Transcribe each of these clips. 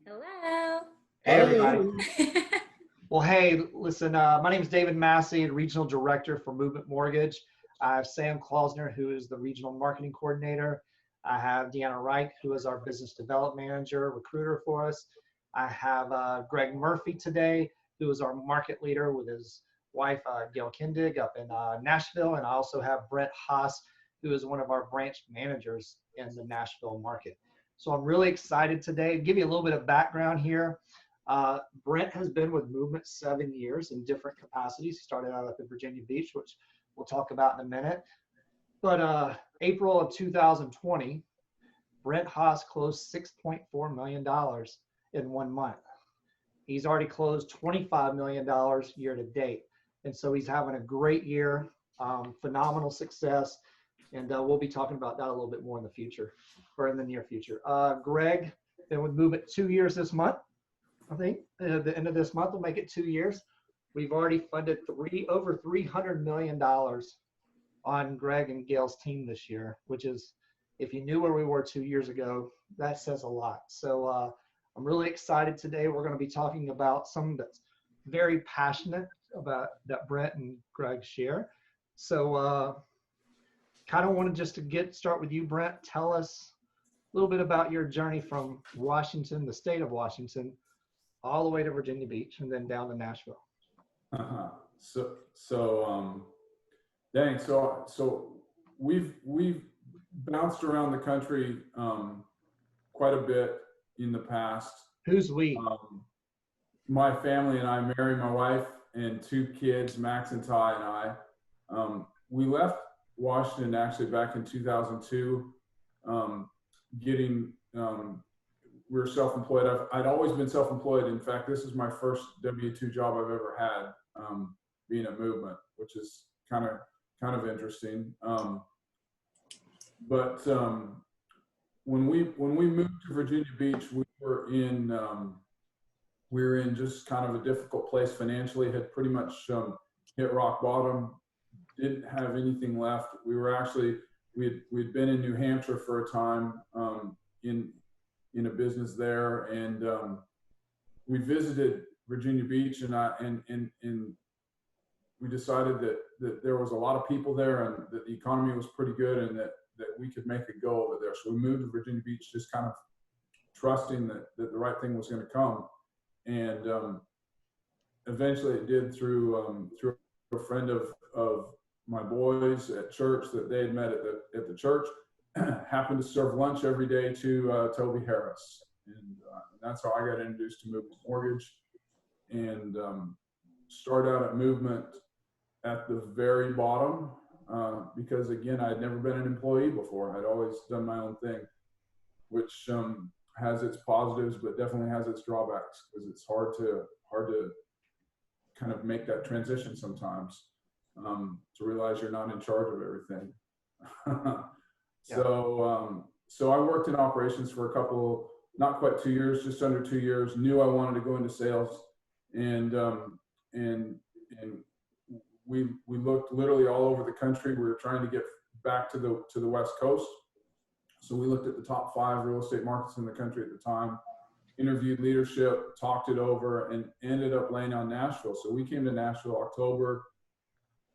Hello. Hey, everybody. Hey. Well, hey, listen, my name is David Massey, Regional Director for Movement Mortgage. I have Sam Klausner, who is the Regional Marketing Coordinator. I have Deanna Reich, who is our Business Development Manager, recruiter for us. I have Gregg Murphy today, who is our market leader with his wife, Gail Kindig, up in Nashville. And I also have Brent Haas, who is one of our branch managers in the Nashville market. So I'm really excited today. Give you a little bit of background here. Brent has been with Movement 7 years in different capacities. He started out up in Virginia Beach, which we'll talk about in a minute. But April of 2020, Brent Haas closed $6.4 million in 1 month. He's already closed $25 million year to date. And so he's having a great year, phenomenal success. And we'll be talking about that a little bit more in the future, or in the near future. Gregg, been with Movement 2 years this month. I think at the end of this month will make it 2 years. We've already funded over $300 million on Gregg and Gail's team this year, which is, if you knew where we were 2 years ago, that says a lot. So I'm really excited today. We're going to be talking about something that's very passionate about that Brent and Gregg share. So kind of wanted just to start with you, Brent. Tell us a little bit about your journey from Washington, the state of Washington, all the way to Virginia Beach and then down to Nashville. Dang. So we've bounced around the country quite a bit in the past. Who's we? My family and I, Mary, my wife, and 2 kids, Max and Ty, and I. We left Washington actually back in 2002. We were self-employed. I'd always been self-employed. In fact, this is my first W-2 job I've ever had, being at Movement, which is kind of interesting. But when we moved to Virginia Beach, we were in just kind of a difficult place financially. Had pretty much hit rock bottom. Didn't have anything left. We were actually we'd been in New Hampshire for a time in a business there, and we visited Virginia Beach, and we decided that there was a lot of people there, and that the economy was pretty good, and that we could make a go over there. So we moved to Virginia Beach, just kind of trusting that the right thing was going to come, and eventually it did through a friend of my boys at church that they had met at the church. Happened to serve lunch every day to Toby Harris, and that's how I got introduced to Movement Mortgage, and started out at Movement at the very bottom, because again, I had never been an employee before. I'd always done my own thing, which has its positives, but definitely has its drawbacks, because it's hard to kind of make that transition sometimes, to realize you're not in charge of everything. So I worked in operations for a couple, not quite 2 years, just under 2 years. Knew I wanted to go into sales, and we looked literally all over the country. We were trying to get back to the West Coast, so we looked at the top 5 real estate markets in the country at the time. Interviewed leadership, talked it over, and ended up laying on Nashville. So we came to Nashville October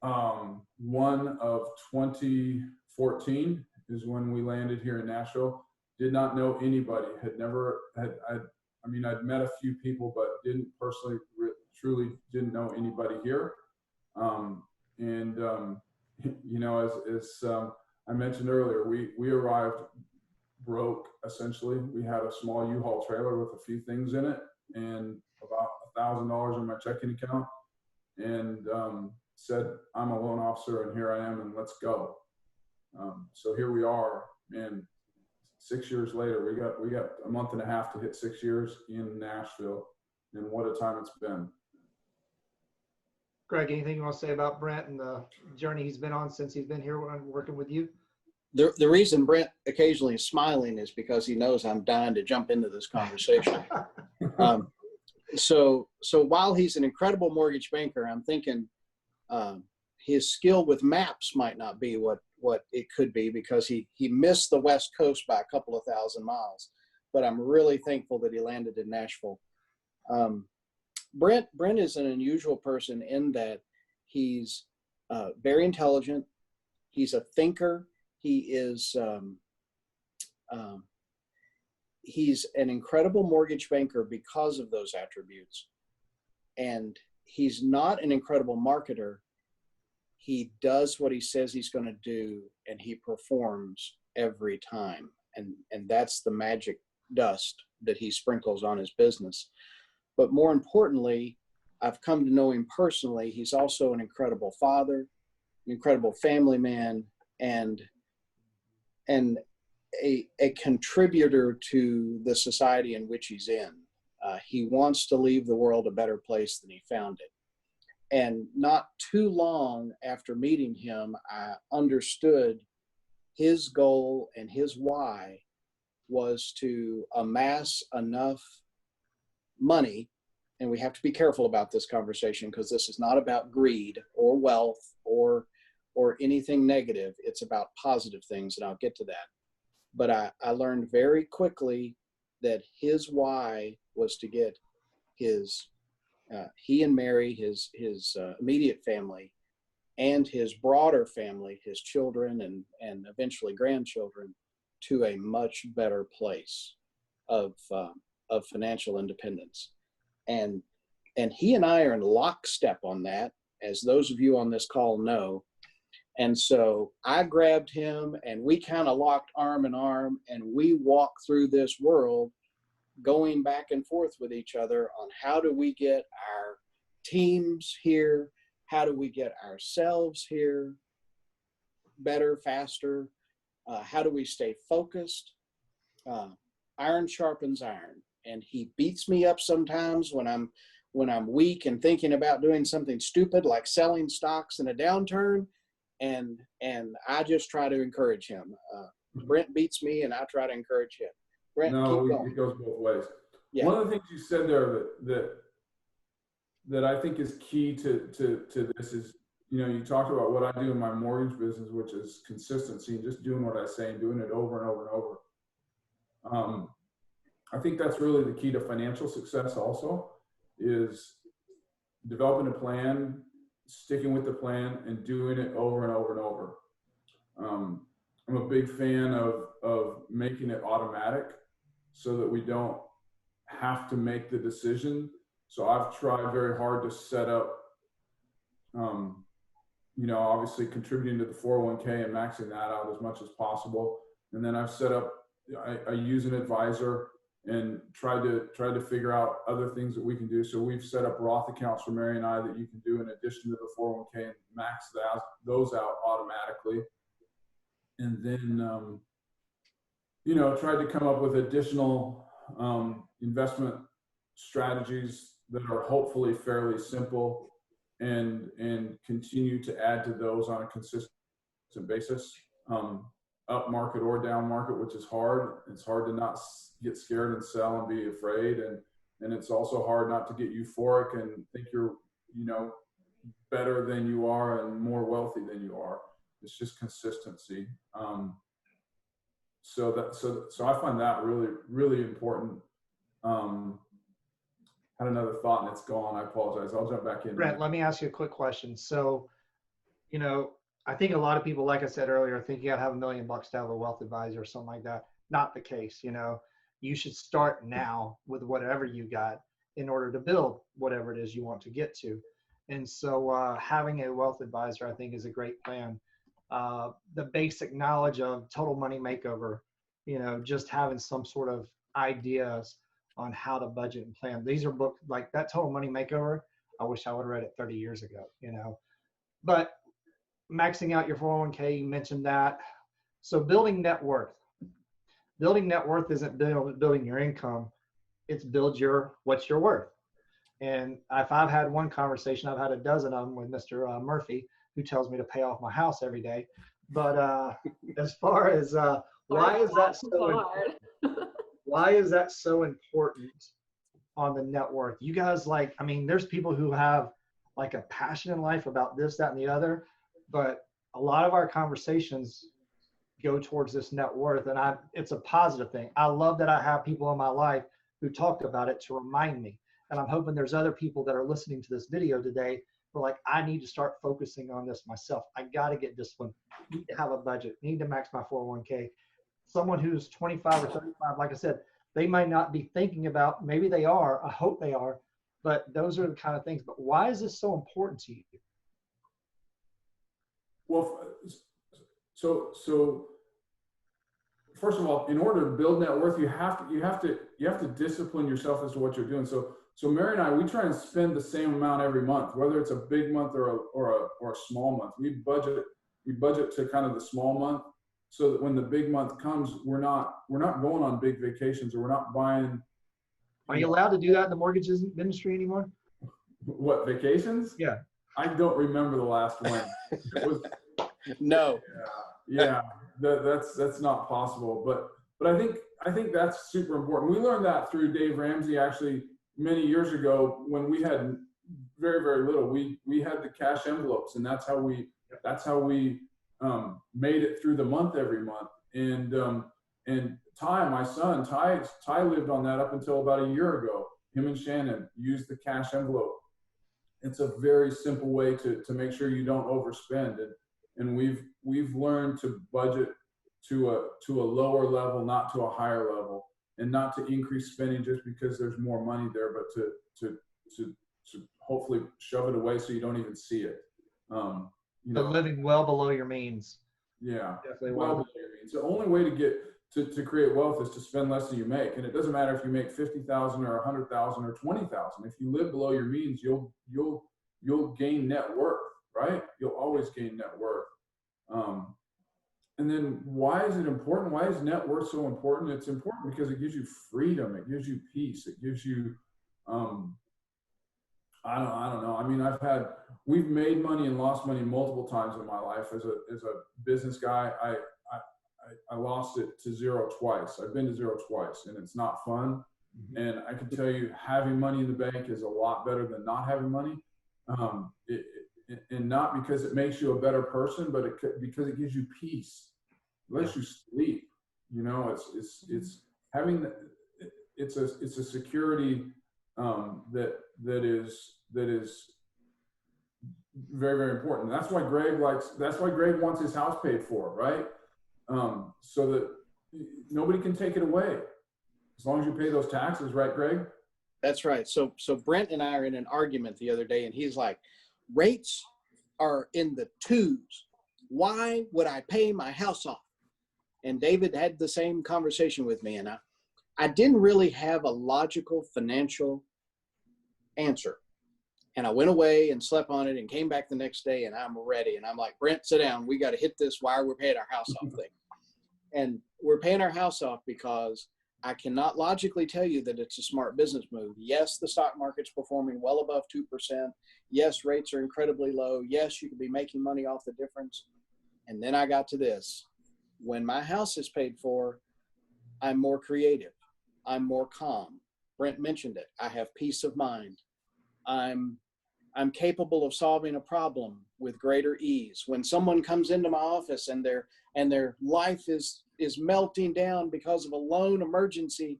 1 of 2014. Is when we landed here in Nashville. Did not know anybody. I'd met a few people, but didn't personally, truly didn't know anybody here. As I mentioned earlier, we arrived broke, essentially. We had a small U-Haul trailer with a few things in it, and about $1,000 in my checking account, and said, I'm a loan officer, and here I am, and let's go. So here we are, and 6 years later, we got a month and a half to hit 6 years in Nashville, and what a time it's been. Gregg, anything you want to say about Brent and the journey he's been on since he's been here working with you? The reason Brent occasionally is smiling is because he knows I'm dying to jump into this conversation. So while he's an incredible mortgage banker, I'm thinking his skill with maps might not be what it could be, because he missed the West Coast by a couple of thousand miles. but I'm really thankful that he landed in Nashville. Brent is an unusual person in that he's very intelligent. He's a thinker. He's an incredible mortgage banker because of those attributes. And he's not an incredible marketer. He does what he says he's going to do, and he performs every time. And that's the magic dust that he sprinkles on his business. But more importantly, I've come to know him personally. He's also an incredible father, an incredible family man, and a contributor to the society in which he's in. He wants to leave the world a better place than he found it. And not too long after meeting him, I understood his goal and his why was to amass enough money. And we have to be careful about this conversation because this is not about greed or wealth or anything negative. It's about positive things, and I'll get to that. But I learned very quickly that his why was to get he and Mary, his immediate family, and his broader family, his children and eventually grandchildren, to a much better place of financial independence. And he and I are in lockstep on that, as those of you on this call know. And so I grabbed him and we kind of locked arm in arm, and we walked through this world going back and forth with each other on how do we get our teams here? How do we get ourselves here better, faster? How do we stay focused? Iron sharpens iron. And he beats me up sometimes when I'm weak and thinking about doing something stupid like selling stocks in a downturn. And I just try to encourage him. Brent beats me and I try to encourage him. Brent, no, keep going. it goes both ways. Yeah. One of the things you said there that I think is key to this is, you talked about what I do in my mortgage business, which is consistency and just doing what I say and doing it over and over and over. I think that's really the key to financial success also, is developing a plan, sticking with the plan, and doing it over and over and over. I'm a big fan of making it automatic so that we don't have to make the decision. So I've tried very hard to set up, obviously contributing to the 401k and maxing that out as much as possible. And then I've set up, I use an advisor and try to figure out other things that we can do. So we've set up Roth accounts for Mary and I that you can do in addition to the 401k and max those out automatically. And then, tried to come up with additional investment strategies that are hopefully fairly simple and continue to add to those on a consistent basis, up market or down market, which is hard. It's hard to not get scared and sell and be afraid. And it's also hard not to get euphoric and think you're, better than you are and more wealthy than you are. It's just consistency. So I find that really, really important. Had another thought and it's gone. I apologize. I'll jump back in. Brent, let me ask you a quick question. So, I think a lot of people, like I said earlier, think you got to have $1 million to have a wealth advisor or something like that. Not the case. You should start now with whatever you got in order to build whatever it is you want to get to. And so having a wealth advisor, I think, is a great plan. The basic knowledge of total money makeover, just having some sort of ideas on how to budget and plan. These are books like that Total Money Makeover. I wish I would have read it 30 years ago, but maxing out your 401k, you mentioned that. So building net worth. Building net worth isn't building your income. It's what's your worth. And if I've had one conversation, I've had a dozen of them with Mr. Murphy, who tells me to pay off my house every day. But as far as why is that so important on the net worth? You guys there's people who have like a passion in life about this, that, and the other, but a lot of our conversations go towards this net worth. And it's a positive thing. I love that I have people in my life who talk about it to remind me. And I'm hoping there's other people that are listening to this video today who are like, I need to start focusing on this myself. I got to get disciplined. I need to have a budget. I need to max my 401k. Someone who's 25 or 35, like I said, they might not be thinking about, maybe they are, I hope they are, but those are the kind of things. But why is this so important to you? Well, so first of all, in order to build net worth, you have to discipline yourself as to what you're doing. So Mary and I, we try and spend the same amount every month, whether it's a big month or a small month. We budget to kind of the small month, so that when the big month comes, we're not going on big vacations, or we're not buying. Are you allowed to do that in the mortgage industry anymore? What, vacations? Yeah. I don't remember the last one. It was, No. yeah, that's not possible. But I think that's super important. We learned that through Dave Ramsey actually many years ago when we had very, very little. We had the cash envelopes, and that's how we made it through the month every month. And Ty, my son, Ty lived on that up until about a year ago. Him and Shannon used the cash envelope. It's a very simple way to make sure you don't overspend. And we've learned to budget to a lower level, not to a higher level, and not to increase spending just because there's more money there, but to hopefully shove it away so you don't even see it. But living well below your means. Yeah, definitely well below your means. The only way to get to create wealth is to spend less than you make, and it doesn't matter if you make 50,000 or 100,000 or 20,000. If you live below your means, you'll gain net worth, right? You'll always gain net worth. And then why is it important? Why is net worth so important? It's important because it gives you freedom. It gives you peace. It gives you, I don't know. I mean, we've made money and lost money multiple times in my life as a business guy. I lost it to zero twice. I've been to zero twice, and it's not fun. Mm-hmm. And I can tell you, having money in the bank is a lot better than not having money. And not because it makes you a better person, but because it gives you peace. It lets you sleep. You know, it's having it's a security that is very, very important. That's why Gregg wants his house paid for, right? So that nobody can take it away as long as you pay those taxes, right, Gregg? That's right. So Brent and I are in an argument the other day, and he's like, rates are in the twos. Why would I pay my house off? And David had the same conversation with me, and I didn't really have a logical financial answer. And I went away and slept on it and came back the next day, and I'm ready. And I'm like, Brent, sit down. We got to hit this why we're paying our house off thing. And we're paying our house off because I cannot logically tell you that it's a smart business move. Yes, the stock market's performing well above 2%. Yes, rates are incredibly low. Yes, you could be making money off the difference. And then I got to this. When my house is paid for, I'm more creative. I'm more calm. Brent mentioned it. I have peace of mind. I'm capable of solving a problem with greater ease. When someone comes into my office and their life is melting down because of a loan emergency,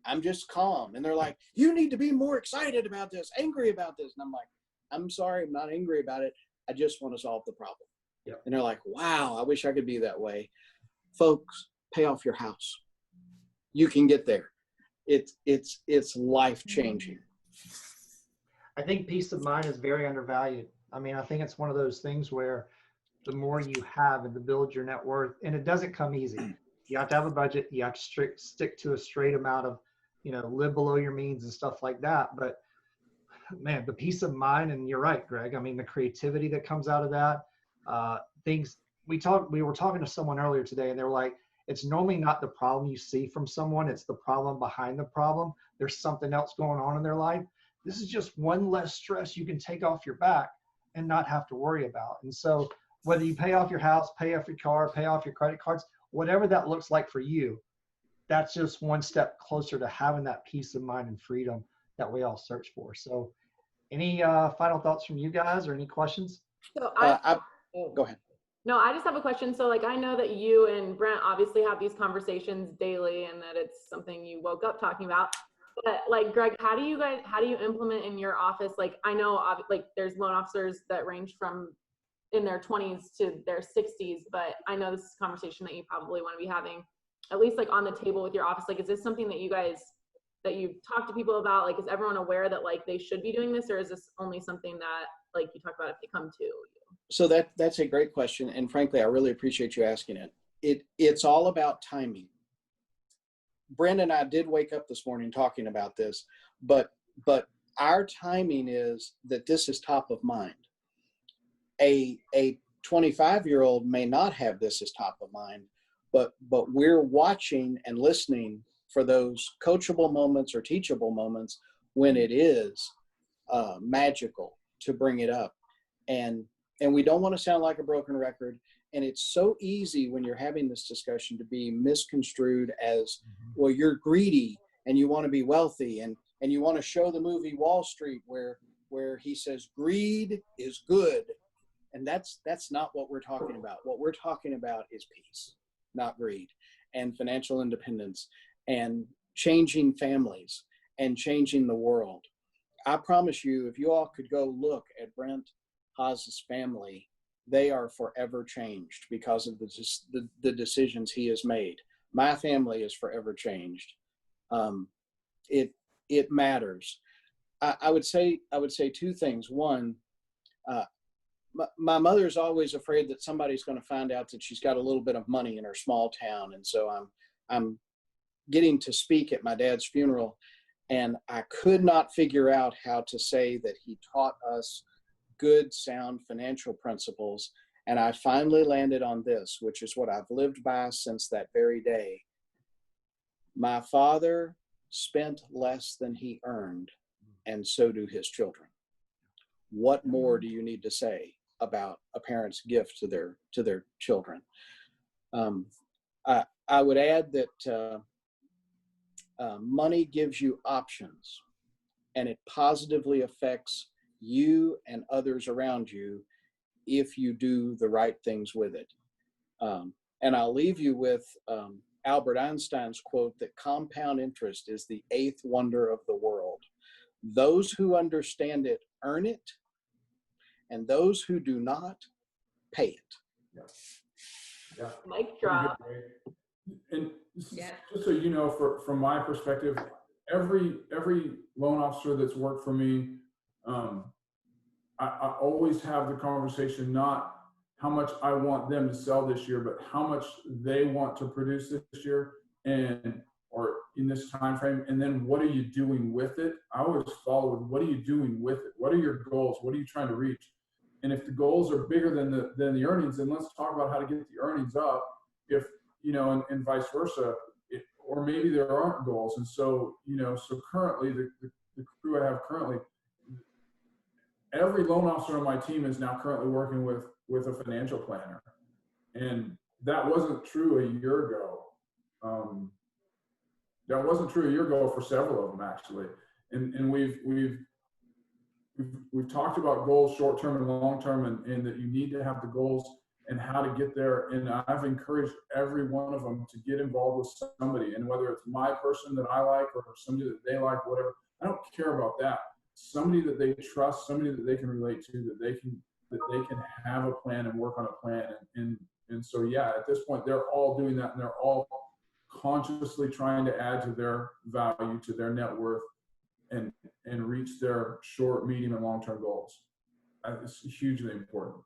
I'm just calm. And they're like, you need to be more excited about this, angry about this. And I'm like, I'm sorry, I'm not angry about it. I just want to solve the problem. Yep. And they're like, wow, I wish I could be that way. Folks, pay off your house. You can get there. It's life-changing. I think peace of mind is very undervalued. I mean, I think it's one of those things where the more you have and to build your net worth, and it doesn't come easy. You have to have a budget. You have to stick to a straight amount of, live below your means and stuff like that. But man, the peace of mind, and you're right, Gregg. I mean, the creativity that comes out of that, things we were talking to someone earlier today, and they were like, it's normally not the problem you see from someone. It's the problem behind the problem. There's something else going on in their life. This is just one less stress you can take off your back and not have to worry about. And so whether you pay off your house, pay off your car, pay off your credit cards, whatever that looks like for you, that's just one step closer to having that peace of mind and freedom that we all search for. So any final thoughts from you guys or any questions? So Go ahead. No, I just have a question. So like, I know that you and Brent obviously have these conversations daily and that it's something you woke up talking about. But like, Greg, how do you implement in your office? Like, I know like there's loan officers that range from in their 20s to their 60s, but I know this is a conversation that you probably want to be having at least like on the table with your office. Like, is this something that you talk to people about? Like, is everyone aware that like they should be doing this, or is this only something that like you talk about if they come to you? So that's a great question, and frankly, I really appreciate you asking it. It's all about timing. Brent and I did wake up this morning talking about this, but our timing is that this is top of mind. A 25-year-old may not have this as top of mind, but we're watching and listening for those coachable moments or teachable moments when it is magical to bring it up. And we don't want to sound like a broken record. And it's so easy when you're having this discussion to be misconstrued as, well, you're greedy and you want to be wealthy, and you want to show the movie Wall Street where he says greed is good. And that's not what we're talking about. What we're talking about is peace, not greed, and financial independence, and changing families and changing the world. I promise you, if you all could go look at Brent Haas's family, they are forever changed because of the decisions he has made. My family is forever changed. It matters. I would say two things. One, my mother's always afraid that somebody's going to find out that she's got a little bit of money in her small town, and so I'm getting to speak at my dad's funeral, and I could not figure out how to say that he taught us good, sound financial principles. And I finally landed on this, which is what I've lived by since that very day. My father spent less than he earned, and so do his children. What more do you need to say about a parent's gift to their children? I would add that money gives you options, and it positively affects you and others around you if you do the right things with it. And I'll leave you with Albert Einstein's quote that compound interest is the eighth wonder of the world. Those who understand it earn it, and those who do not pay it. Yeah. Mic drop. And just so you know, from my perspective, every loan officer that's worked for me, I always have the conversation, not how much I want them to sell this year, but how much they want to produce this year or in this time frame, and then what are you doing with it? I always follow with, what are you doing with it? What are your goals? What are you trying to reach? And if the goals are bigger than the earnings, then let's talk about how to get the earnings up. If and vice versa, or maybe there aren't goals. And so so currently the crew I have currently, every loan officer on my team is now currently working with a financial planner, and that wasn't true a year ago. That wasn't true a year ago for several of them, actually. And we've talked about goals, short term and long term, and that you need to have the goals and how to get there. And I've encouraged every one of them to get involved with somebody, and whether it's my person that I like or somebody that they like, whatever, I don't care about that. Somebody that they trust, somebody that they can relate to, that they can have a plan and work on a plan. And so, yeah, at this point, they're all doing that, and they're all consciously trying to add to their value, to their net worth, and reach their short, medium, and long-term goals. It's hugely important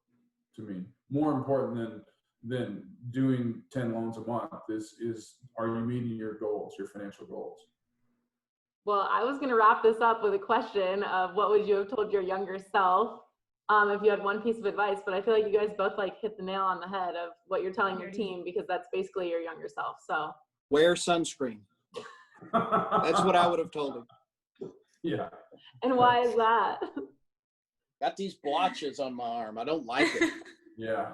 to me. More important than doing 10 loans a month is are you meeting your goals, your financial goals? Well, I was going to wrap this up with a question of what would you have told your younger self if you had one piece of advice, but I feel like you guys both like hit the nail on the head of what you're telling your team, because that's basically your younger self. So wear sunscreen. That's what I would have told him. Yeah. And why is that? Got these blotches on my arm. I don't like it. Yeah.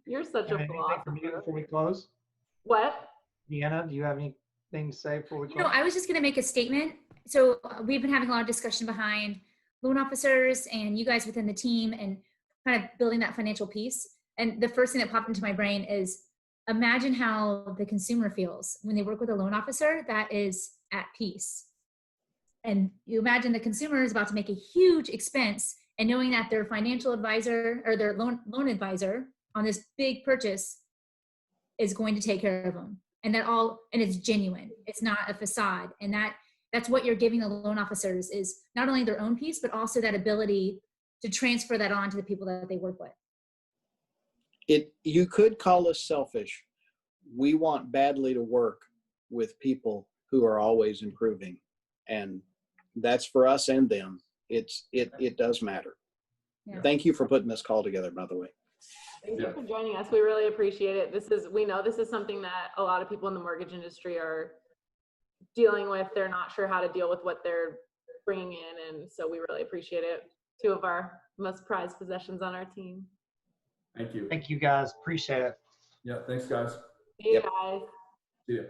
You're such a philosopher. From you before we close? What? Deanna, do you have anything to say before we close? I was just going to make a statement. So we've been having a lot of discussion behind loan officers and you guys within the team and kind of building that financial piece. And the first thing that popped into my brain is imagine how the consumer feels when they work with a loan officer that is at peace. And you imagine the consumer is about to make a huge expense, and knowing that their financial advisor or their loan advisor on this big purchase is going to take care of them. And it's genuine. It's not a facade. And that's what you're giving the loan officers, is not only their own peace, but also that ability to transfer that on to the people that they work with. You could call us selfish. We want badly to work with people who are always improving, and that's for us and them. It does matter. Yeah. Thank you for putting this call together, by the way. Thank you for joining us. We really appreciate it. We know this is something that a lot of people in the mortgage industry are dealing with. They're not sure how to deal with what they're bringing in, and so we really appreciate it. Two of our most prized possessions on our team. Thank you. Thank you, guys. Appreciate it. Yeah, thanks, guys. See you guys. See ya.